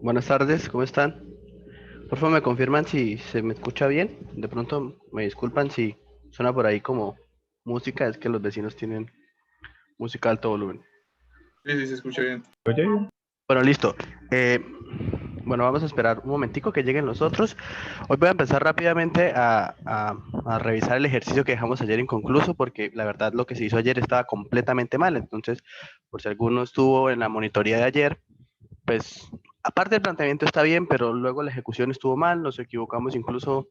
Buenas tardes, ¿cómo están? Por favor, me confirman si se me escucha bien. De pronto me disculpan si suena por ahí como música, es que los vecinos tienen música a alto volumen. Sí, sí, se escucha bien. Oye, Bueno, listo. Eh, bueno, vamos a esperar un momentico que lleguen los otros. Hoy voy a empezar rápidamente a revisar el ejercicio que dejamos ayer inconcluso, porque la verdad lo que se hizo ayer estaba completamente mal. Entonces, por si alguno estuvo en la monitoría de ayer, pues aparte del planteamiento está bien, pero luego la ejecución estuvo mal, nos equivocamos incluso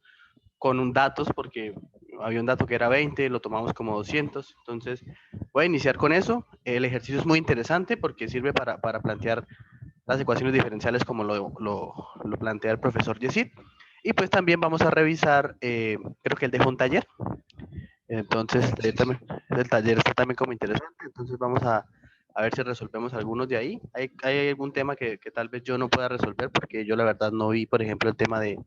con un datos porque había un dato que era 20, lo tomamos como 200. Entonces, voy a iniciar con eso. El ejercicio es muy interesante porque sirve para plantear las ecuaciones diferenciales como lo plantea el profesor Yesid. Y pues también vamos a revisar, creo que él dejó un taller, entonces el taller está también como interesante, entonces vamos a ver si resolvemos algunos de ahí. Hay algún tema que tal vez yo no pueda resolver porque yo la verdad no vi, por ejemplo, el tema de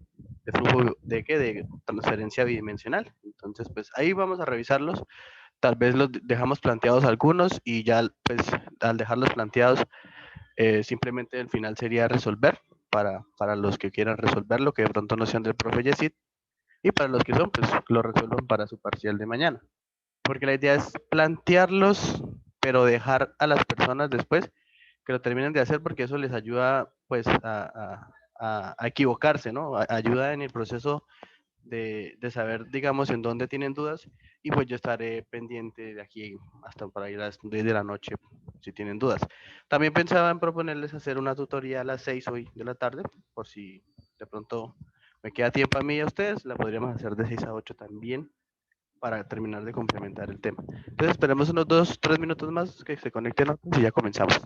flujo de transferencia bidimensional. Entonces, pues ahí vamos a revisarlos. Tal vez los dejamos planteados algunos y ya, pues al dejarlos planteados, simplemente el final sería resolver para los que quieran resolverlo, que de pronto no sean del profe Yesid, y para los que son, pues lo resuelvan para su parcial de mañana. Porque la idea es plantearlos, pero dejar a las personas después que lo terminen de hacer, porque eso les ayuda pues a equivocarse, ¿no? Ayuda en el proceso de saber, digamos, en dónde tienen dudas, y pues yo estaré pendiente de aquí hasta para ir a las 10 de la noche si tienen dudas. También pensaba en proponerles hacer una tutoría a las 6 hoy de la tarde, por si de pronto me queda tiempo a mí y a ustedes, la podríamos hacer de 6 a 8 también para terminar de complementar el tema. Entonces esperemos unos 2, 3 minutos más que se conecten otros y ya comenzamos.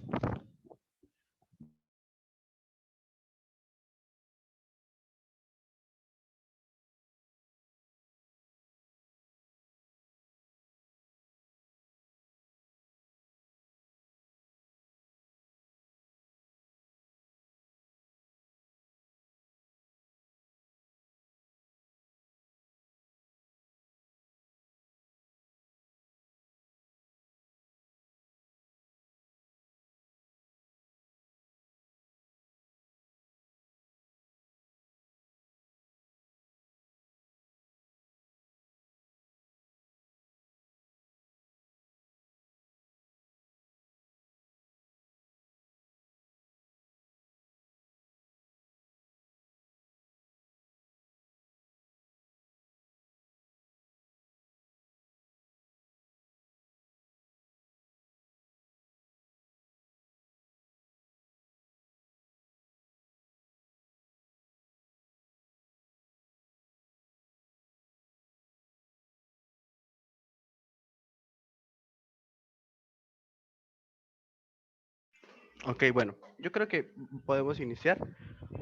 Ok, bueno, yo creo que podemos iniciar.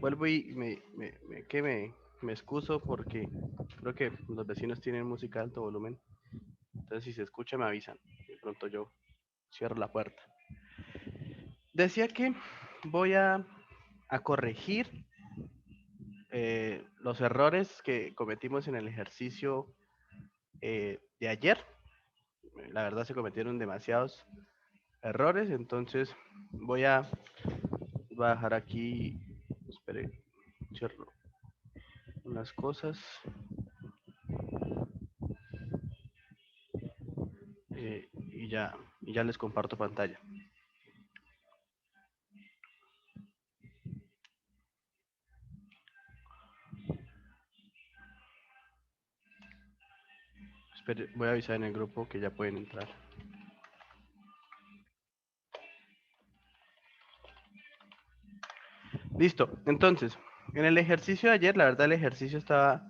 Vuelvo y me excuso porque creo que los vecinos tienen música de alto volumen. Entonces, si se escucha, me avisan. De pronto yo cierro la puerta. Decía que voy a corregir los errores que cometimos en el ejercicio de ayer. La verdad se cometieron demasiados errores, entonces voy a dejar aquí, espere, cierro unas cosas y ya les comparto pantalla. Espere, voy a avisar en el grupo que ya pueden entrar. Listo, entonces, en el ejercicio de ayer, la verdad el ejercicio estaba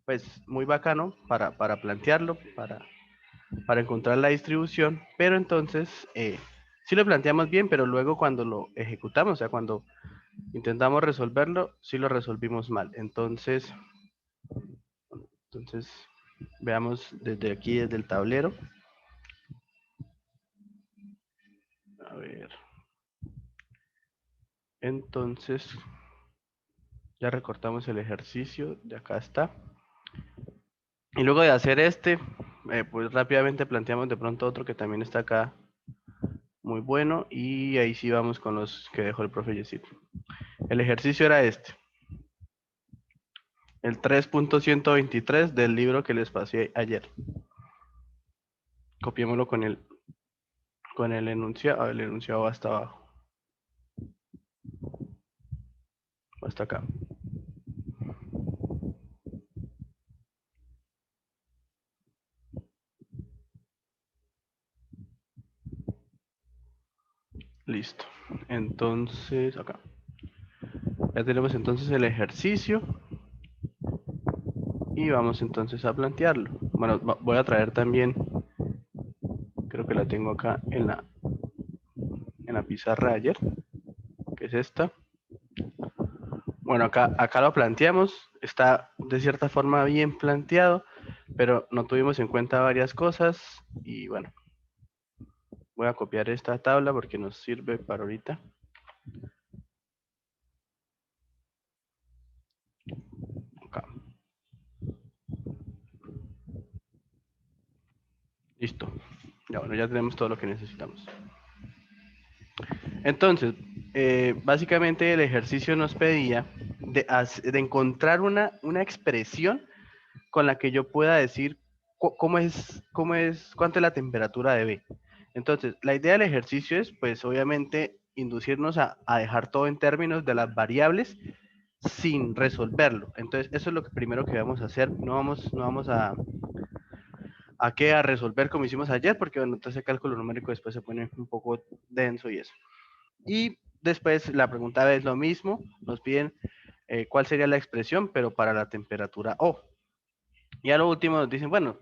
pues muy bacano para plantearlo, para encontrar la distribución, pero entonces sí lo planteamos bien, pero luego cuando lo ejecutamos, o sea, cuando intentamos resolverlo, sí lo resolvimos mal. Entonces veamos desde aquí, desde el tablero. A ver. Entonces, ya recortamos el ejercicio, de acá está. Y luego de hacer este, pues rápidamente planteamos de pronto otro que también está acá, muy bueno, y ahí sí vamos con los que dejó el profe Yesid. El ejercicio era este. El 3.123 del libro que les pasé ayer. Copiémoslo con el enunciado. El enunciado va hasta abajo. Hasta acá. Listo. Entonces, acá. Ya tenemos entonces el ejercicio. Y vamos entonces a plantearlo. Bueno, voy a traer también, creo que la tengo acá en la pizarra de ayer, que es esta. Bueno, acá lo planteamos, está de cierta forma bien planteado, pero no tuvimos en cuenta varias cosas y bueno, voy a copiar esta tabla porque nos sirve para ahorita. Acá. Listo. Ya bueno, ya tenemos todo lo que necesitamos. Entonces, básicamente el ejercicio nos pedía de encontrar una expresión con la que yo pueda decir cuánto es la temperatura de B. Entonces, la idea del ejercicio es, pues, obviamente, inducirnos a dejar todo en términos de las variables sin resolverlo. Entonces, eso es lo primero que vamos a hacer. No vamos a resolver como hicimos ayer, porque, bueno, entonces el cálculo numérico después se pone un poco denso y eso. Y después la pregunta B es lo mismo. Nos piden cuál sería la expresión, pero para la temperatura O. Y a lo último nos dicen, bueno,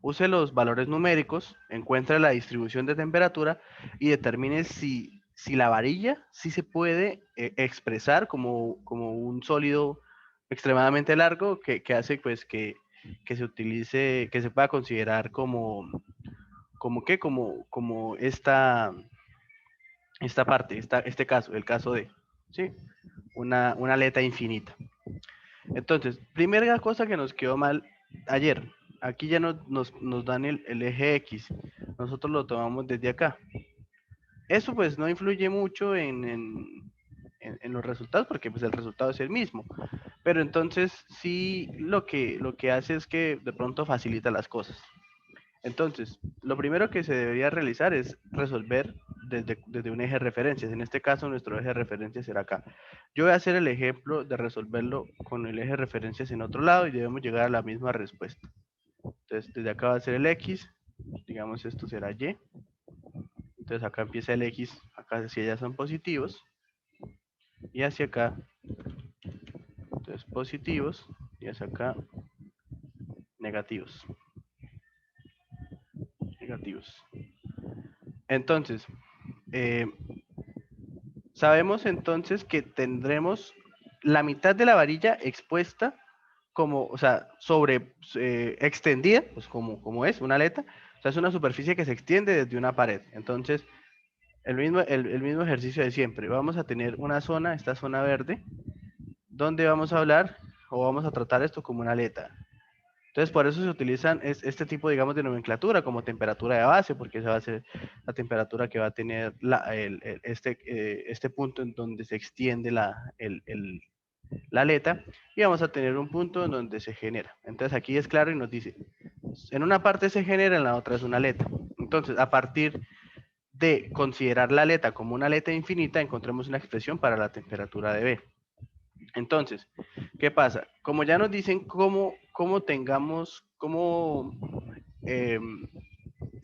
use los valores numéricos, encuentre la distribución de temperatura y determine si la varilla sí se puede expresar como un sólido extremadamente largo que hace pues que se utilice, que se pueda considerar como esta parte, este caso, el caso de, ¿sí? Una aleta infinita. Entonces, primera cosa que nos quedó mal ayer, aquí ya nos dan el eje X, nosotros lo tomamos desde acá. Eso pues no influye mucho en los resultados porque pues el resultado es el mismo, pero entonces sí lo que hace es que de pronto facilita las cosas. Entonces, lo primero que se debería realizar es resolver desde un eje de referencias. En este caso, nuestro eje de referencias será acá. Yo voy a hacer el ejemplo de resolverlo con el eje de referencias en otro lado y debemos llegar a la misma respuesta. Entonces, desde acá va a ser el X, digamos esto será Y. Entonces, acá empieza el X, acá hacia allá son positivos. Y hacia acá, entonces positivos, y hacia acá negativos. Negativos. Entonces, eh, sabemos entonces que tendremos la mitad de la varilla expuesta como, o sea, extendida, pues como es una aleta, o sea, es una superficie que se extiende desde una pared. Entonces, el mismo ejercicio de siempre. Vamos a tener una zona, esta zona verde, donde vamos a hablar o vamos a tratar esto como una aleta. Entonces, por eso se utilizan este tipo, digamos, de nomenclatura como temperatura de base, porque esa va a ser la temperatura que va a tener este punto en donde se extiende la aleta, y vamos a tener un punto en donde se genera. Entonces, aquí es claro y nos dice, en una parte se genera, en la otra es una aleta. Entonces, a partir de considerar la aleta como una aleta infinita, encontremos una expresión para la temperatura de B. Entonces, ¿qué pasa? Como ya nos dicen eh,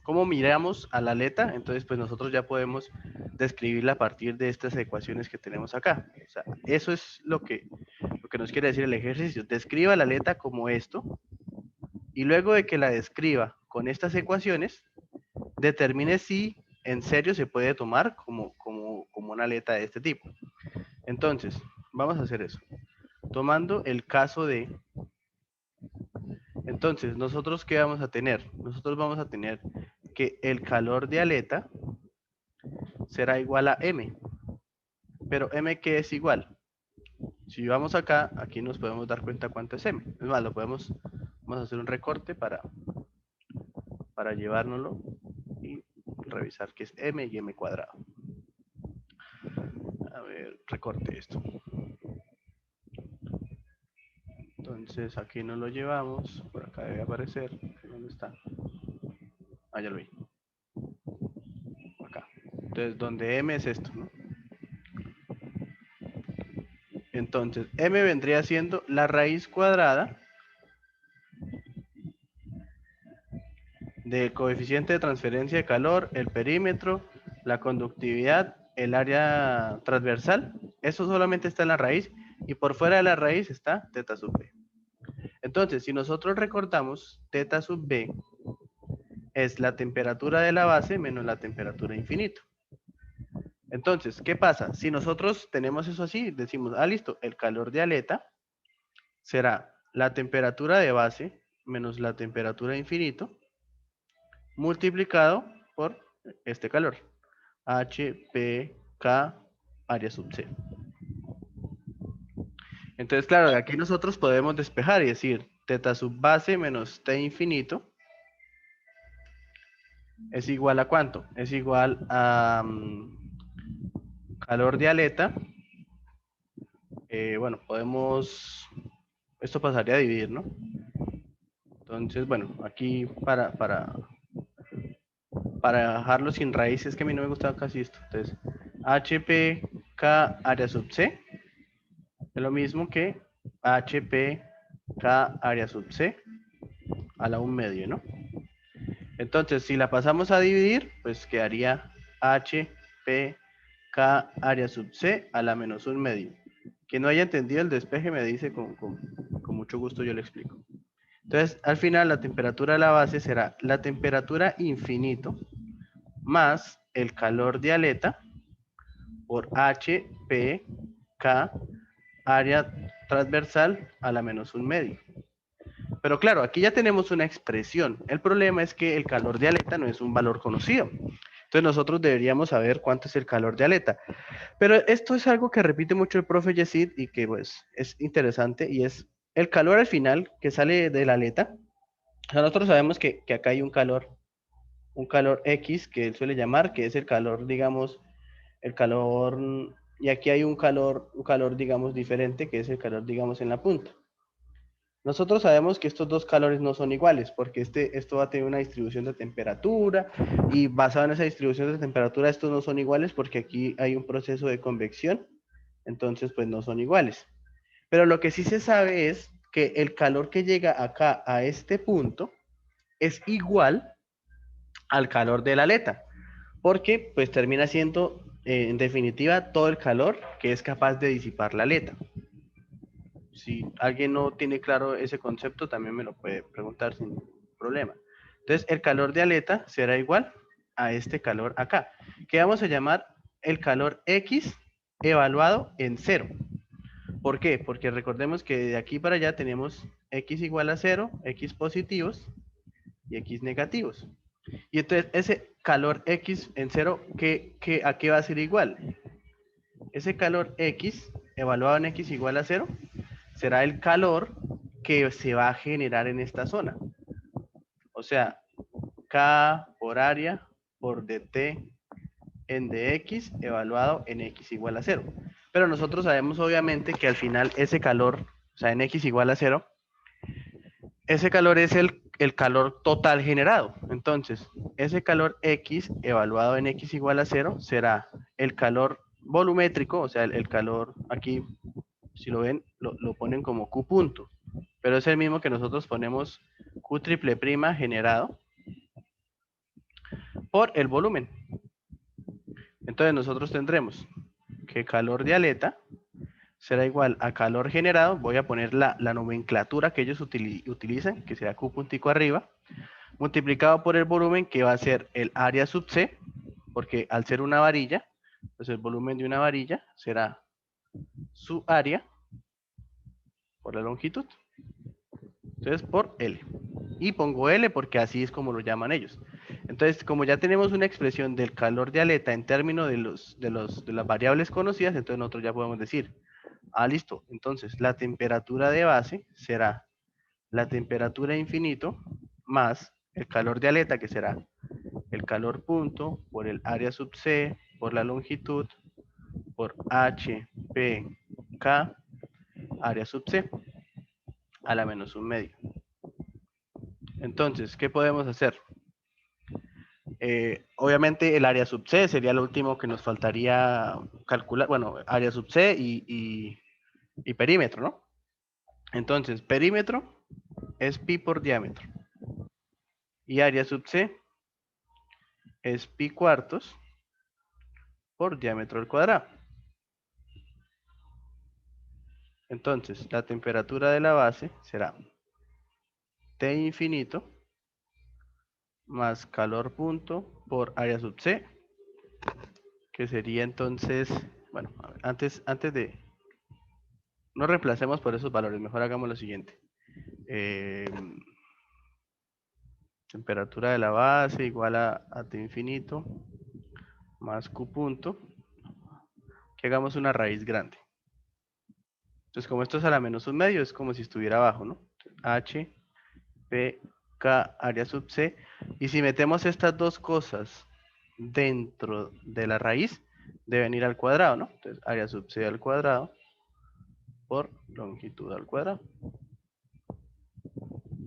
cómo miramos a la aleta, entonces pues nosotros ya podemos describirla a partir de estas ecuaciones que tenemos acá. O sea, eso es lo que nos quiere decir el ejercicio. Describa la aleta como esto y luego de que la describa con estas ecuaciones, determine si en serio se puede tomar como una aleta de este tipo. Entonces, vamos a hacer eso. Tomando el caso de... Entonces, ¿nosotros qué vamos a tener? Nosotros vamos a tener que el calor de aleta será igual a M. Pero M, ¿qué es igual? Si vamos acá, aquí nos podemos dar cuenta cuánto es M. Es más, vamos a hacer un recorte para llevárnoslo y revisar que es M y M cuadrado. A ver, recorte esto. Entonces aquí nos lo llevamos, por acá debe aparecer, ¿dónde está? Ah, ya lo vi, acá. Entonces, donde M es esto, ¿no? Entonces, M vendría siendo la raíz cuadrada del coeficiente de transferencia de calor, el perímetro, la conductividad, el área transversal. Eso solamente está en la raíz y por fuera de la raíz está teta sub B. Entonces, si nosotros recortamos, teta sub B es la temperatura de la base menos la temperatura de infinito. Entonces, ¿qué pasa? Si nosotros tenemos eso así, decimos, ah, listo, el calor de aleta será la temperatura de base menos la temperatura de infinito multiplicado por este calor. H, P, K, área sub C. Entonces, claro, de aquí nosotros podemos despejar y decir teta sub base menos T infinito es igual a ¿cuánto? Es igual a calor de aleta. Bueno, podemos, esto pasaría a dividir, ¿no? Entonces, bueno, aquí para dejarlo sin raíz, es que a mí no me gustaba casi esto. Entonces, HPK área sub C es lo mismo que HPK área sub C a la 1/2, ¿no? Entonces, si la pasamos a dividir, pues quedaría HPK área sub C a la menos 1/2. Quien no haya entendido el despeje me dice con mucho gusto yo le explico. Entonces, al final la temperatura de la base será la temperatura infinito más el calor de aleta por HPK área transversal a la menos 1/2. Pero claro, aquí ya tenemos una expresión. El problema es que el calor de aleta no es un valor conocido. Entonces nosotros deberíamos saber cuánto es el calor de aleta. Pero esto es algo que repite mucho el profe Yesid y que pues es interesante y es el calor al final que sale de la aleta. O sea, nosotros sabemos que acá hay un calor X que él suele llamar, que es el calor, digamos, el calor, y aquí hay un calor, digamos, diferente, que es el calor, digamos, en la punta. Nosotros sabemos que estos dos calores no son iguales, porque esto va a tener una distribución de temperatura, y basado en esa distribución de temperatura, estos no son iguales porque aquí hay un proceso de convección, entonces pues no son iguales. Pero lo que sí se sabe es que el calor que llega acá a este punto es igual al calor de la aleta, porque pues termina siendo en definitiva todo el calor que es capaz de disipar la aleta. Si alguien no tiene claro ese concepto, también me lo puede preguntar sin problema. Entonces, el calor de aleta será igual a este calor acá, que vamos a llamar el calor X evaluado en 0. ¿Por qué? Porque recordemos que de aquí para allá tenemos X igual a 0, X positivos y X negativos. Y entonces ese calor X en 0, ¿a qué va a ser igual? Ese calor X evaluado en X igual a 0 será el calor que se va a generar en esta zona. O sea, K por área por dt en dx evaluado en x igual a 0. Pero nosotros sabemos obviamente que al final ese calor, o sea, en x igual a 0, ese calor es el calor total generado. Entonces, ese calor X evaluado en X igual a 0 será el calor volumétrico, o sea, el calor aquí, si lo ven, lo ponen como Q punto, pero es el mismo que nosotros ponemos Q triple prima generado por el volumen. Entonces nosotros tendremos que calor de aleta será igual a calor generado, voy a poner la nomenclatura que ellos utilizan, que será Q puntico arriba, multiplicado por el volumen que va a ser el área sub C, porque al ser una varilla, pues el volumen de una varilla será su área por la longitud, entonces por L. Y pongo L porque así es como lo llaman ellos. Entonces, como ya tenemos una expresión del calor de aleta en términos de las variables conocidas, entonces nosotros ya podemos decir, ah, listo, entonces la temperatura de base será la temperatura de infinito más el calor de aleta, que será el calor punto por el área sub C por la longitud por H, P, K, área sub C. a la menos un medio. Entonces, ¿qué podemos hacer? Obviamente el área sub C sería lo último que nos faltaría calcular. Bueno, área sub C y perímetro, ¿no? Entonces, perímetro es pi por diámetro. Y área sub C es pi cuartos por diámetro al cuadrado. Entonces, la temperatura de la base será T infinito más calor punto por área sub C, que sería entonces, bueno, antes de, no reemplacemos por esos valores, mejor hagamos lo siguiente. Eh, temperatura de la base igual a T infinito más Q punto, que hagamos una raíz grande. Entonces, como esto es a la menos un medio, es como si estuviera abajo, ¿no? H, P, K, área sub C. Y si metemos estas dos cosas dentro de la raíz, deben ir al cuadrado, ¿no? Entonces, área sub C al cuadrado por longitud al cuadrado.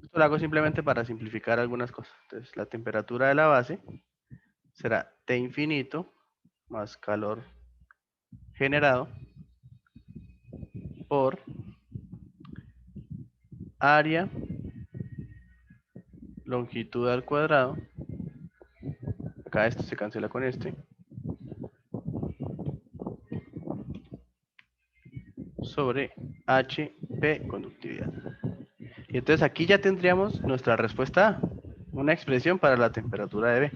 Esto lo hago simplemente para simplificar algunas cosas. Entonces, la temperatura de la base será T infinito más calor generado por área longitud al cuadrado. Acá esto se cancela con este. Sobre HP conductividad. Y entonces aquí ya tendríamos nuestra respuesta A, una expresión para la temperatura de B.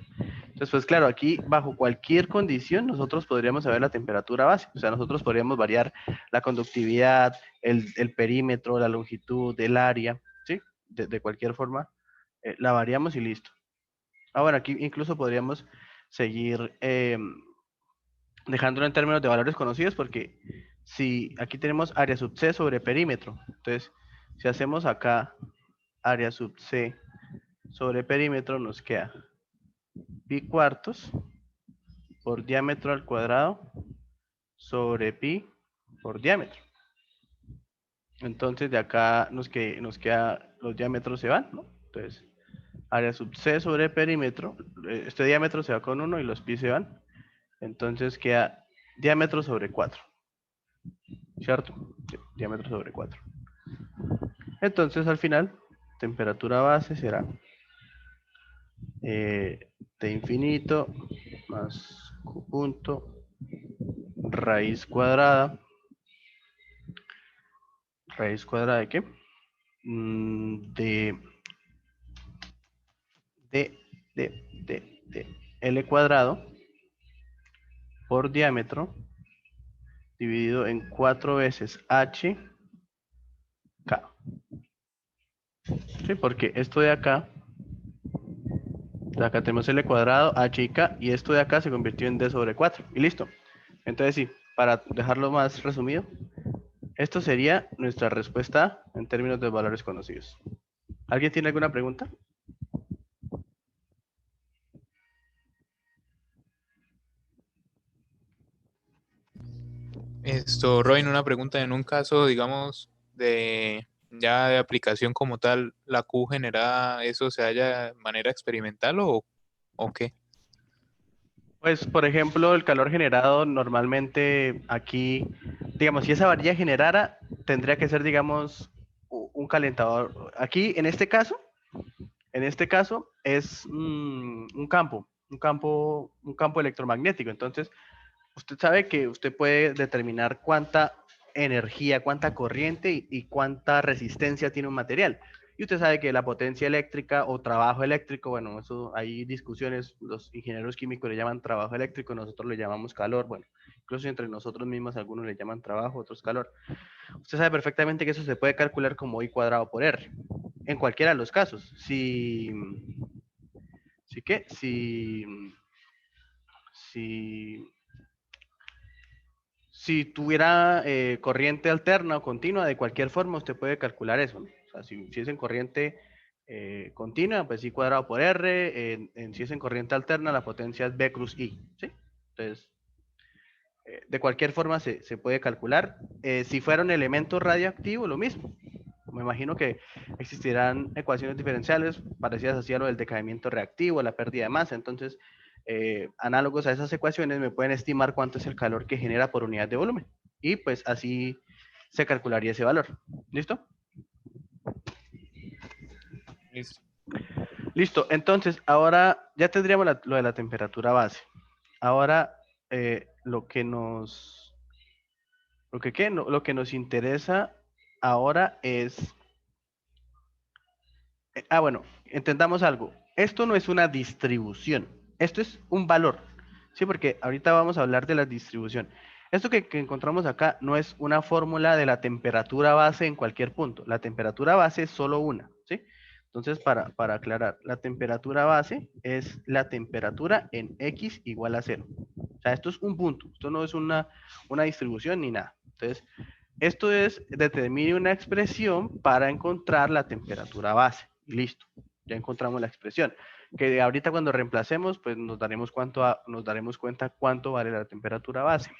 Entonces, pues claro, aquí bajo cualquier condición nosotros podríamos saber la temperatura base. O sea, nosotros podríamos variar la conductividad, el perímetro, la longitud, el área, ¿sí? De cualquier forma, la variamos y listo. Ah, bueno, aquí incluso podríamos seguir dejándolo en términos de valores conocidos porque si aquí tenemos área sub C sobre perímetro, entonces si hacemos acá área sub C sobre perímetro nos queda pi cuartos por diámetro al cuadrado sobre pi por diámetro. Entonces de acá nos queda los diámetros se van, ¿no? Entonces área sub C sobre perímetro, este diámetro se va con 1 y los pi se van. Entonces queda diámetro sobre 4. ¿Cierto? Diámetro sobre 4. Entonces al final, temperatura base será T infinito más Q punto raíz cuadrada. ¿Raíz cuadrada de qué? De L cuadrado por diámetro dividido en 4 veces H K. ¿Sí? Porque esto de acá tenemos L cuadrado, H y K, y esto de acá se convirtió en D sobre 4, y listo. Entonces sí, para dejarlo más resumido, esto sería nuestra respuesta en términos de valores conocidos. ¿Alguien tiene alguna pregunta? Robin, una pregunta. En un caso, digamos, de ya de aplicación como tal, ¿la Q generada, eso se halla de manera experimental o qué? Pues, por ejemplo, el calor generado normalmente aquí, digamos, si esa varilla generara, tendría que ser, digamos, un calentador. Aquí, en este caso es un campo electromagnético. Entonces, usted sabe que usted puede determinar cuánta energía, cuánta corriente y cuánta resistencia tiene un material. Y usted sabe que la potencia eléctrica o trabajo eléctrico, bueno, eso hay discusiones, los ingenieros químicos le llaman trabajo eléctrico, nosotros le llamamos calor, bueno, incluso entre nosotros mismos algunos le llaman trabajo, otros calor. Usted sabe perfectamente que eso se puede calcular como I cuadrado por R, en cualquiera de los casos. Si si tuviera corriente alterna o continua, de cualquier forma usted puede calcular eso, ¿no? O sea, si es en corriente continua, pues I cuadrado por R, si es en corriente alterna, la potencia es B cruz I, ¿sí? Entonces, de cualquier forma se puede calcular. Si fuera un elemento radioactivo, lo mismo. Me imagino que existirán ecuaciones diferenciales parecidas así a lo del decaimiento reactivo, la pérdida de masa. Entonces, análogos a esas ecuaciones me pueden estimar cuánto es el calor que genera por unidad de volumen. Y pues así se calcularía ese valor. ¿Listo? Listo. Listo. Entonces, ahora ya tendríamos lo de la temperatura base. Ahora, lo que nos, lo que nos interesa ahora es, bueno, entendamos algo. Esto no es una distribución, esto es un valor. Sí, porque ahorita vamos a hablar de la distribución. Esto que encontramos acá no es una fórmula de la temperatura base en cualquier punto. La temperatura base es solo una, ¿sí? Entonces, para aclarar, la temperatura base es la temperatura en X igual a 0. O sea, esto es un punto, esto no es una distribución ni nada. Entonces, esto es, determine una expresión para encontrar la temperatura base. Listo, ya encontramos la expresión. Que ahorita cuando reemplacemos, pues nos daremos cuenta cuánto vale la temperatura base.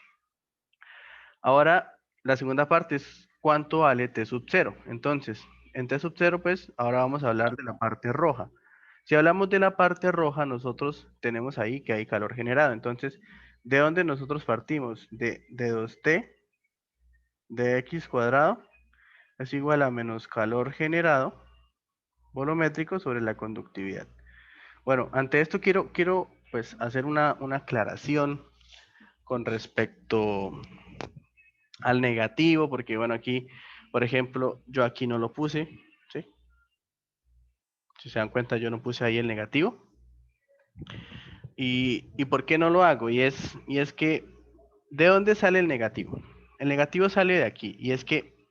Ahora, la segunda parte es cuánto vale T sub 0. Entonces, en T sub 0, pues ahora vamos a hablar de la parte roja. Si hablamos de la parte roja, nosotros tenemos ahí que hay calor generado. Entonces, ¿de dónde nosotros partimos? De 2T de X cuadrado es igual a menos calor generado volumétrico sobre la conductividad. Bueno, ante esto quiero pues hacer una aclaración con respecto al negativo, porque bueno, aquí, por ejemplo, yo aquí no lo puse, ¿sí? Si se dan cuenta, yo no puse ahí el negativo. ¿Y por qué no lo hago? Y es que, ¿de dónde sale el negativo? El negativo sale de aquí, y es que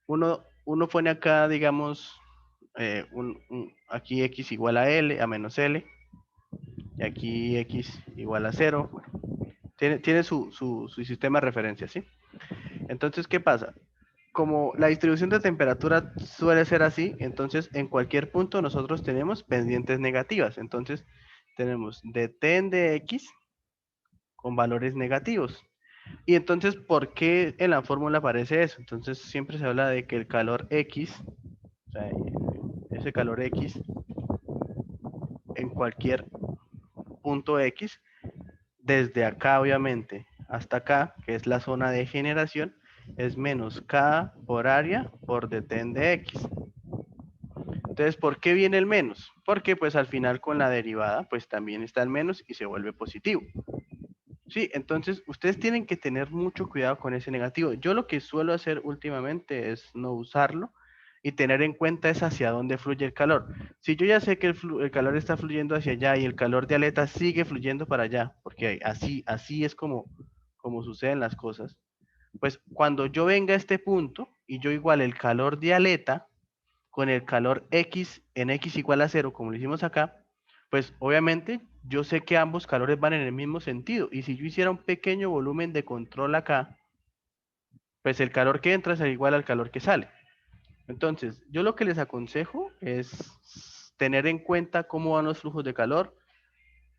uno pone acá, digamos, aquí x igual a L, a menos L, y aquí x igual a 0. Bueno, tiene su sistema de referencia, ¿sí? Entonces, ¿qué pasa? Como la distribución de temperatura suele ser así, entonces en cualquier punto nosotros tenemos pendientes negativas. Entonces, tenemos dtn de x con valores negativos. Y entonces, ¿por qué en la fórmula aparece eso? Entonces, siempre se habla de que el calor X, o sea, ese calor X, en cualquier punto X, desde acá obviamente hasta acá, que es la zona de generación, es menos K por área por dtn de X. Entonces, ¿por qué viene el menos? Porque pues al final con la derivada pues también está el menos y se vuelve positivo. Sí, entonces ustedes tienen que tener mucho cuidado con ese negativo. Yo lo que suelo hacer últimamente es no usarlo y tener en cuenta es hacia dónde fluye el calor. Si yo ya sé que el calor está fluyendo hacia allá y el calor de aleta sigue fluyendo para allá, porque así es como suceden las cosas, pues cuando yo venga a este punto y yo iguale el calor de aleta con el calor X en X igual a 0, como lo hicimos acá, pues obviamente yo sé que ambos calores van en el mismo sentido. Y si yo hiciera un pequeño volumen de control acá, pues el calor que entra será igual al calor que sale. Entonces, yo lo que les aconsejo es tener en cuenta cómo van los flujos de calor.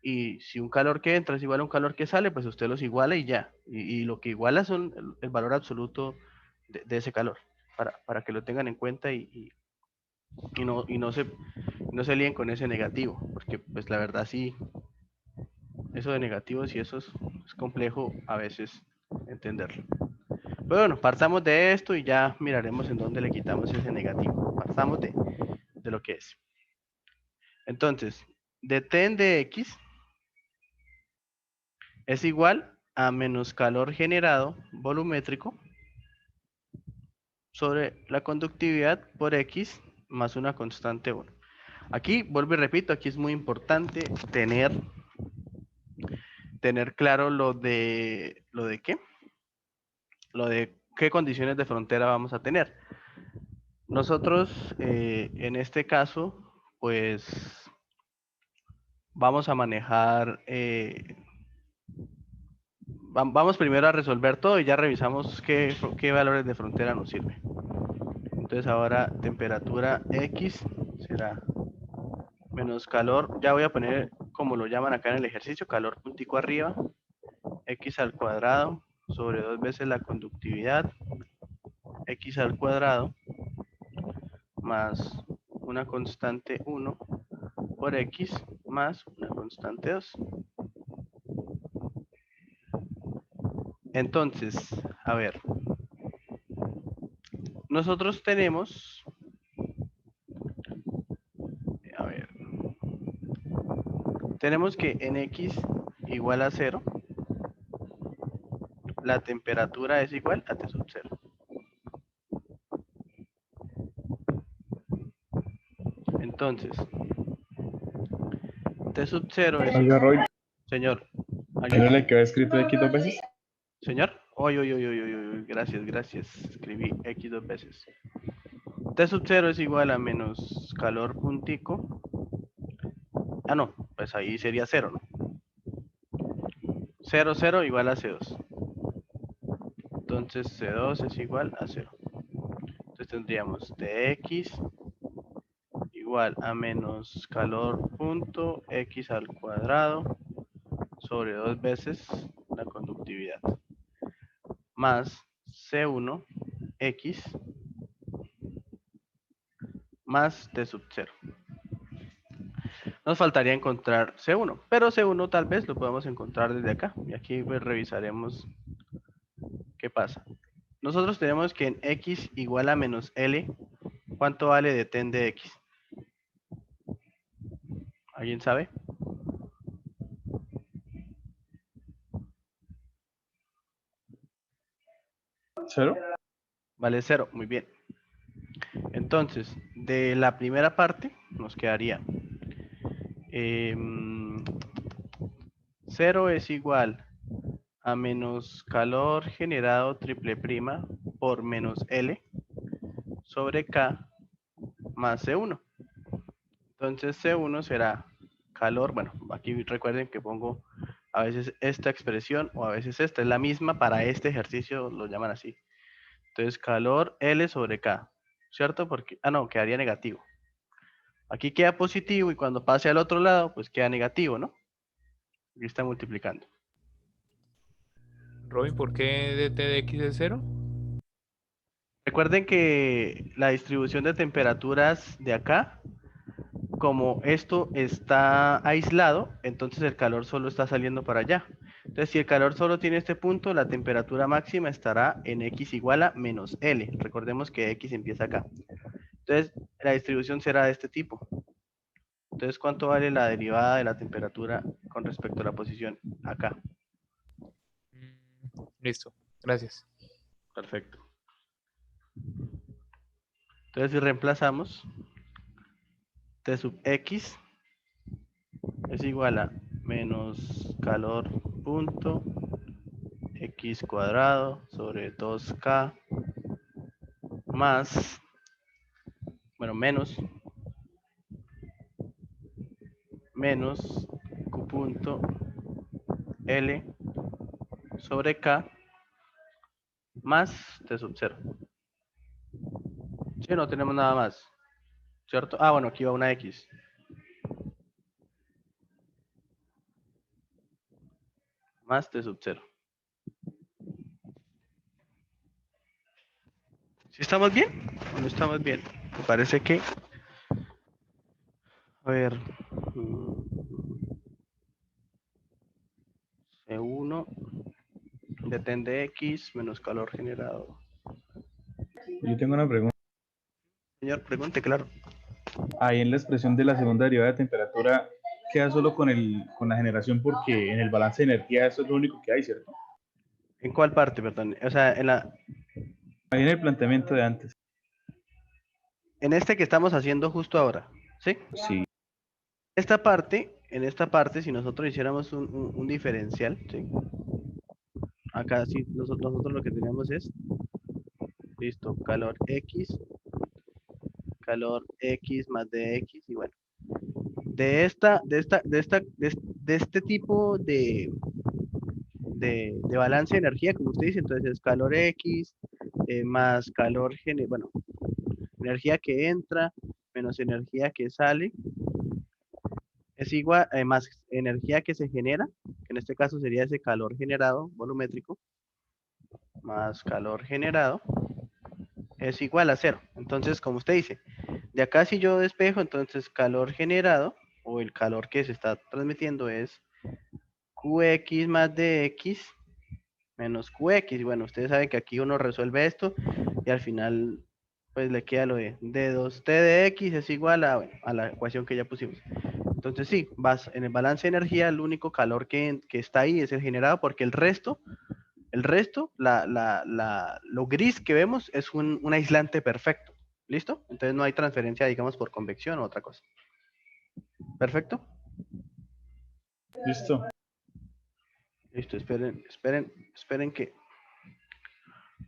Y si un calor que entra es igual a un calor que sale, pues usted los iguala y ya. Y lo que iguala son el valor absoluto de ese calor, para que lo tengan en cuenta y no se líen con ese negativo, porque pues la verdad sí, eso de negativos y eso es complejo a veces entenderlo. Pero bueno, partamos de esto y ya miraremos en dónde le quitamos ese negativo. Partamos de lo que es. Entonces, dtn de x es igual a menos calor generado volumétrico sobre la conductividad por x más una constante 1. Aquí, vuelvo y repito, aquí es muy importante tener claro lo de qué, lo de qué condiciones de frontera vamos a tener. Nosotros, en este caso, pues vamos a manejar, vamos primero a resolver todo y ya revisamos qué valores de frontera nos sirven. Entonces ahora temperatura X será menos calor, ya voy a poner como lo llaman acá en el ejercicio, calor puntico arriba, X al cuadrado sobre 2 veces la conductividad, X al cuadrado más una constante 1 por X más una constante 2. Entonces, a ver, nosotros tenemos, a ver, tenemos que en X igual a 0, la temperatura es igual a T sub 0. Entonces, T sub 0 es... Oiga, Roy, Señor, ¿ahí no le quedó escrito X dos veces? señor, oy, gracias, gracias. Escribí X 2 veces. T sub 0 es igual a menos calor puntico. Ah, no, pues ahí sería 0, ¿no? 0, 0 igual a C2. Entonces C2 es igual a 0. Entonces tendríamos Tx igual a menos calor punto X al cuadrado sobre 2 veces la conductividad. Más C1 X más T sub 0. Nos faltaría encontrar C1, pero C1 tal vez lo podemos encontrar desde acá. Y aquí pues revisaremos qué pasa. Nosotros tenemos que en X igual a menos L, ¿cuánto vale de ten de X? ¿Alguien sabe? ¿Cero? Vale 0, muy bien. Entonces, de la primera parte nos quedaría 0 es igual a menos calor generado triple prima por menos L sobre K más C1. Entonces C1 será calor, bueno, aquí recuerden que pongo a veces esta expresión o a veces esta, es la misma para este ejercicio, lo llaman así. Entonces calor L sobre K, ¿cierto? Porque, no, quedaría negativo. Aquí queda positivo y cuando pase al otro lado, pues queda negativo, ¿no? Aquí está multiplicando. Robin, ¿por qué dt de x es 0? Recuerden que la distribución de temperaturas de acá, como esto está aislado, entonces el calor solo está saliendo para allá. Entonces, si el calor solo tiene este punto, la temperatura máxima estará en X igual a menos L. Recordemos que X empieza acá. Entonces, la distribución será de este tipo. Entonces, ¿cuánto vale la derivada de la temperatura con respecto a la posición acá? Listo, gracias. Perfecto. Entonces, si reemplazamos, T sub X es igual a menos calor punto X cuadrado sobre 2K más, bueno, menos Q punto L sobre K más T sub 0. Sí, no tenemos nada más, ¿cierto? Ah, bueno, aquí va una X. Más T sub 0. ¿Sí estamos bien o no estamos bien? Me parece que... A ver... C1 de ten de X menos calor generado. Yo tengo una pregunta. Señor, pregunte, claro. Ahí en la expresión de la segunda derivada de temperatura queda solo con la generación porque en el balance de energía eso es lo único que hay, ¿cierto? ¿En cuál parte, perdón? O sea, Ahí en el planteamiento de antes. en este que estamos haciendo justo ahora, ¿sí? Sí. En esta parte, si nosotros hiciéramos un diferencial, ¿sí? Acá sí, nosotros lo que tenemos es, listo, calor X más dx, y bueno, de este tipo de balance de energía, como usted dice, entonces es calor X más calor, bueno, energía que entra menos energía que sale, es igual, más energía que se genera, que en este caso sería ese calor generado volumétrico, más calor generado, es igual a 0. Entonces, como usted dice, De acá si yo despejo, entonces calor generado, o el calor que se está transmitiendo es Qx más dx menos Qx. Y bueno, ustedes saben que aquí uno resuelve esto y al final pues le queda lo de d2t de x es igual a, bueno, a la ecuación que ya pusimos. Entonces sí, vas en el balance de energía, el único calor que está ahí es el generado, porque el resto, lo gris que vemos es un aislante perfecto. ¿Listo? Entonces no hay transferencia, digamos, por convección o otra cosa. ¿Perfecto? Listo. Listo, esperen que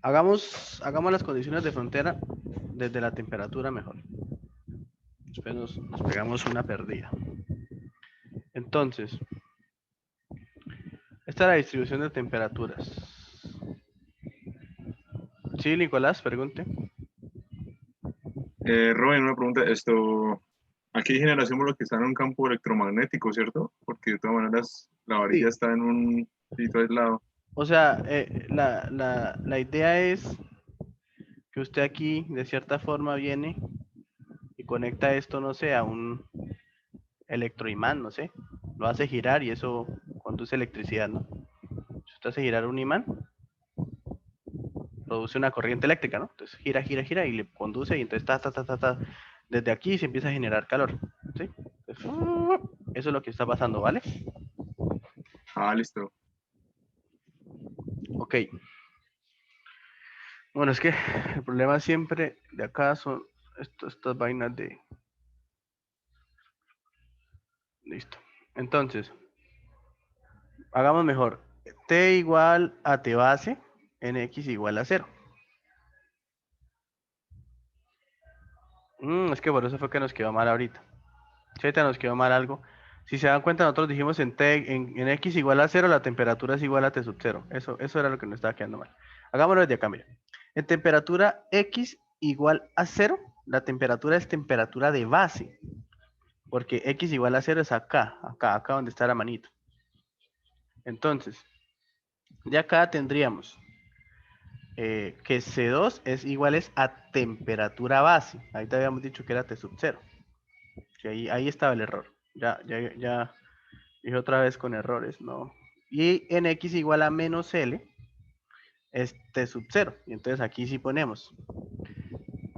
hagamos las condiciones de frontera desde la temperatura mejor. Después nos pegamos una perdida. Entonces, esta es la distribución de temperaturas. Sí, Nicolás, pregunte. Rubén, una pregunta. Aquí generación lo que está en un campo electromagnético, ¿cierto? Porque de todas maneras la varilla Sí. está en un sitio aislado. O sea, la idea es que usted aquí, de cierta forma, viene y conecta esto, no sé, a un electroimán, no sé. Lo hace girar y eso conduce electricidad, ¿no? Si usted hace girar un imán, produce una corriente eléctrica, ¿no? Entonces gira y le conduce y entonces desde aquí se empieza a generar calor, ¿sí? Entonces, eso es lo que está pasando, ¿vale? Ah, listo. Ok. Bueno, es que el problema siempre de acá son estas vainas de... Listo. Entonces, hagamos mejor. T igual a T base en X igual a 0. Es que por eso fue que nos quedó mal ahorita. Si ahorita nos quedó mal algo. Si se dan cuenta, nosotros dijimos en X igual a 0, la temperatura es igual a T sub 0. Eso era lo que nos estaba quedando mal. Hagámoslo desde acá, mira. En temperatura X igual a 0, la temperatura es temperatura de base. Porque X igual a 0 es acá donde está la manito. Entonces, de acá tendríamos que C2 es iguales a temperatura base. Ahí te habíamos dicho que era T sub 0. Que ahí estaba el error. Ya dije otra vez con errores, ¿no? Y en X igual a menos L es T sub 0. Y entonces aquí sí ponemos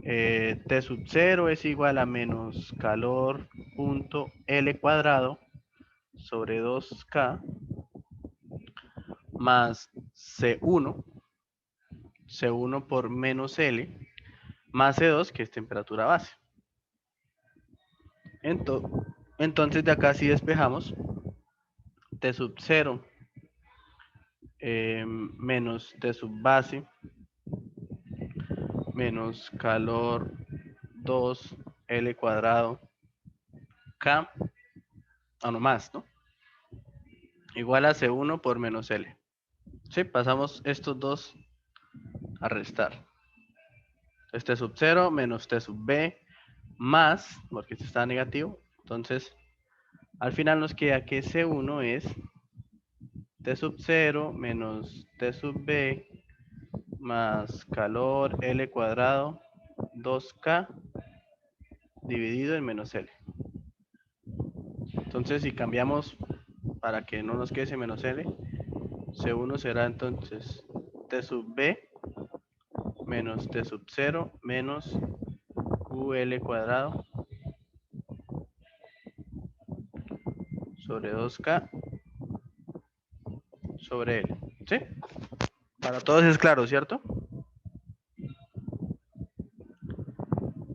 T sub 0 es igual a menos calor punto L cuadrado sobre 2K más C1 por menos L, más C2, que es temperatura base. Entonces de acá sí despejamos T sub 0 menos T sub base menos calor 2L cuadrado K, no más, ¿no? Igual a C1 por menos L. Sí, pasamos estos dos a restar. T sub 0 menos T sub B más, porque este está negativo, entonces al final nos queda que C1 es T sub 0 menos T sub B más calor L cuadrado 2K dividido en menos L. Entonces si cambiamos para que no nos quede ese menos L, C1 será entonces T sub B menos T sub 0 menos QL cuadrado sobre 2K sobre L. ¿Sí? Para todos es claro, ¿cierto?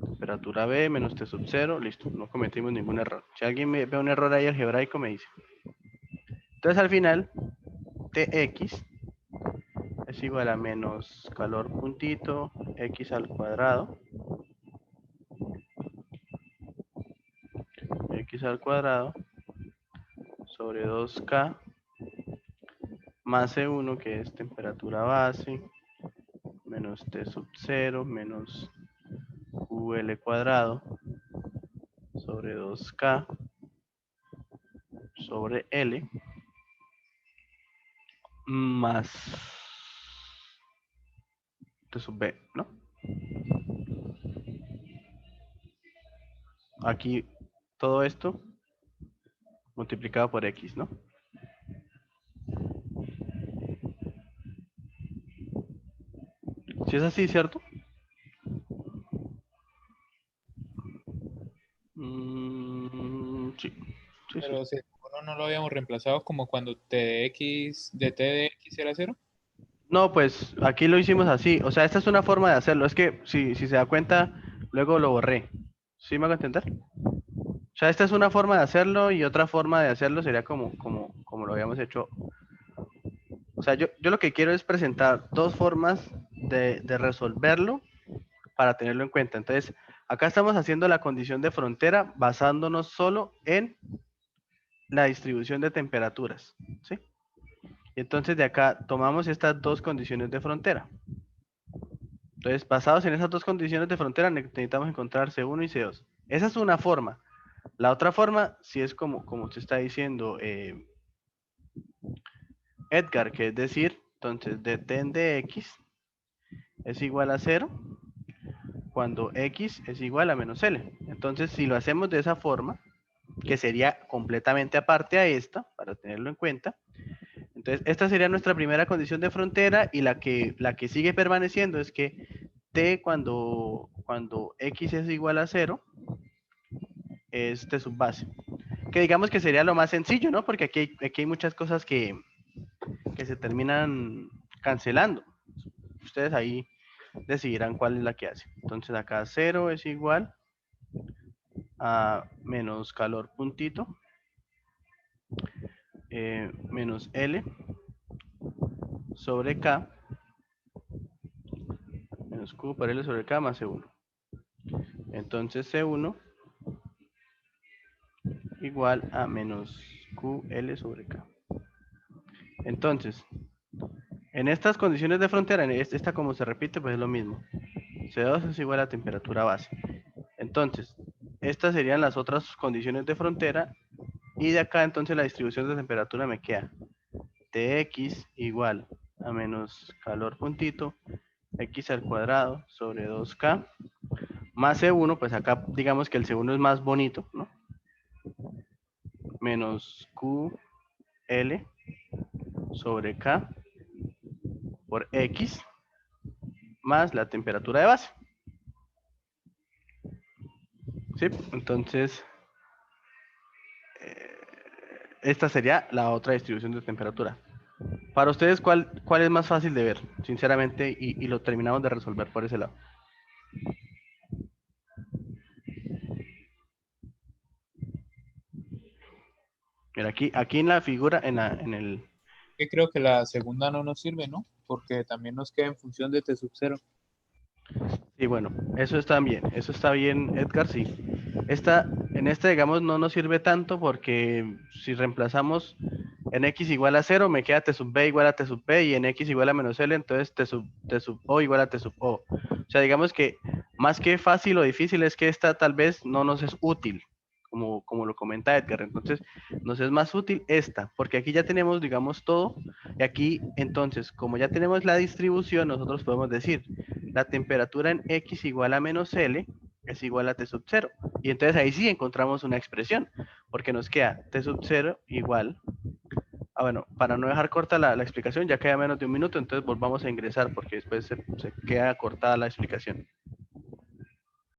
Temperatura B menos T sub 0, listo, no cometimos ningún error. Si alguien ve un error ahí algebraico me dice. Entonces al final, Tx es igual a menos calor puntito x al cuadrado, sobre 2K más C1 que es temperatura base menos T sub 0 menos QL cuadrado sobre 2K sobre L más T sub B, ¿no? aquí todo esto multiplicado por X, ¿no? Si es así, ¿cierto? Sí, sí, sí. Pero si uno no lo habíamos reemplazado como cuando de t de x era 0. No, pues aquí lo hicimos así. O sea, esta es una forma de hacerlo. Es que si se da cuenta, luego lo borré. ¿Sí me hago entender? O sea, esta es una forma de hacerlo y otra forma de hacerlo sería como lo habíamos hecho. O sea, yo lo que quiero es presentar dos formas de resolverlo para tenerlo en cuenta. Entonces, acá estamos haciendo la condición de frontera basándonos solo en la distribución de temperaturas, ¿sí? Entonces, de acá tomamos estas dos condiciones de frontera. Entonces, basados en esas dos condiciones de frontera, necesitamos encontrar C1 y C2. Esa es una forma. La otra forma, si es como se está diciendo Edgar, que es decir, entonces, detén de X es igual a 0 cuando X es igual a menos L. Entonces, si lo hacemos de esa forma, que sería completamente aparte a esta, para tenerlo en cuenta, entonces esta sería nuestra primera condición de frontera y la que sigue permaneciendo es que T cuando X es igual a 0 es T sub base. Que digamos que sería lo más sencillo, ¿no? Porque aquí hay muchas cosas que se terminan cancelando. Ustedes ahí decidirán cuál es la que hace. Entonces acá 0 es igual a menos calor puntito menos L sobre K menos Q por L sobre K más C1. Entonces C1 igual a menos QL sobre K. Entonces, en estas condiciones de frontera, en esta como se repite, pues es lo mismo. C2 es igual a temperatura base. Entonces, estas serían las otras condiciones de frontera. Y de acá entonces la distribución de temperatura me queda Tx igual a menos calor puntito X al cuadrado sobre 2K más C1, pues acá digamos que el C1 es más bonito, ¿no? Menos QL sobre K por X más la temperatura de base. ¿Sí? Entonces, esta sería la otra distribución de temperatura. Para ustedes, ¿cuál es más fácil de ver? Sinceramente, y lo terminamos de resolver por ese lado. Mira, aquí en la figura, en el... Que creo que la segunda no nos sirve, ¿no? Porque también nos queda en función de t sub 0. Sí, bueno, eso está bien, Edgar, sí. En esta, digamos, no nos sirve tanto porque si reemplazamos en X igual a 0, me queda T sub B igual a T sub B y en X igual a menos L, entonces T sub O igual a T sub O. O sea, digamos que más que fácil o difícil es que esta tal vez no nos es útil, como lo comenta Edgar. Entonces, nos es más útil esta, porque aquí ya tenemos, digamos, todo. Y aquí, entonces, como ya tenemos la distribución, nosotros podemos decir la temperatura en X igual a menos L es igual a T sub 0. Y entonces ahí sí encontramos una expresión, porque nos queda T sub 0 igual. Bueno, para no dejar corta la explicación, ya queda menos de un minuto, entonces volvamos a ingresar porque después se queda cortada la explicación.